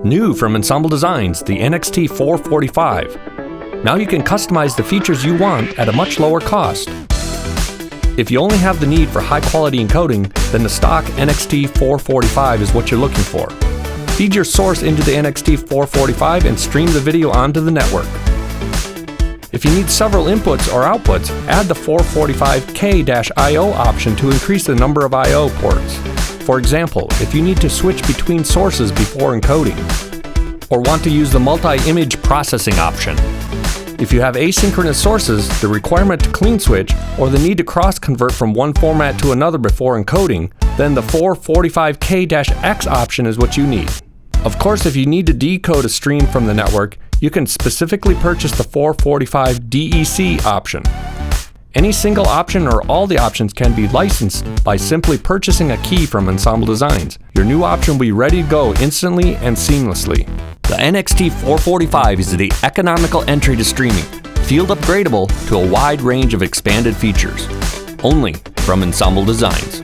New from Ensemble Designs, the NXT445. Now you can customize the features you want at a much lower cost. If you only have the need for high-quality encoding, then the stock NXT445 is what you're looking for. Feed your source into the NXT445 and stream the video onto the network. If you need several inputs or outputs, add the 445K-IO option to increase the number of I/O ports. For example, if you need to switch between sources before encoding, or want to use the multi-image processing option. If you have asynchronous sources, the requirement to clean switch, or the need to cross-convert from one format to another before encoding, then the 445K-X option is what you need. Of course, if you need to decode a stream from the network, you can specifically purchase the 445 DEC option. Any single option or all the options can be licensed by simply purchasing a key from Ensemble Designs. Your new option will be ready to go instantly and seamlessly. The NXT445 is the economical entry to streaming, field upgradable to a wide range of expanded features. Only from Ensemble Designs.